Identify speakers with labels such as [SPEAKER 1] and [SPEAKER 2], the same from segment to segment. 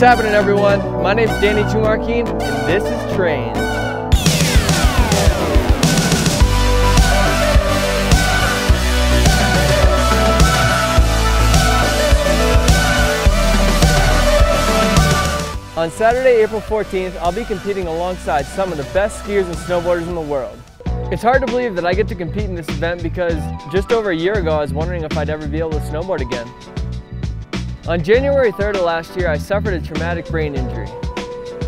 [SPEAKER 1] What's happening, everyone? My name is Toumarkine, and this is Trains. On Saturday, April 14th, I'll be competing alongside some of the best skiers and snowboarders in the world. It's hard to believe that I get to compete in this event because just over a year ago, I was wondering if I'd ever be able to snowboard again. On January 3rd of last year, I suffered a traumatic brain injury.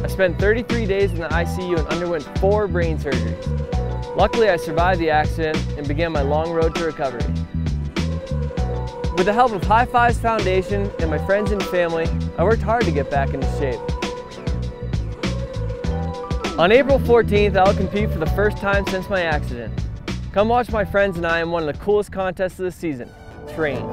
[SPEAKER 1] I spent 33 days in the ICU and underwent 4 brain surgeries. Luckily, I survived the accident and began my long road to recovery. With the help of High Fives Foundation and my friends and family, I worked hard to get back into shape. On April 14th, I'll compete for the first time since my accident. Come watch my friends and I in one of the coolest contests of the season, Trains.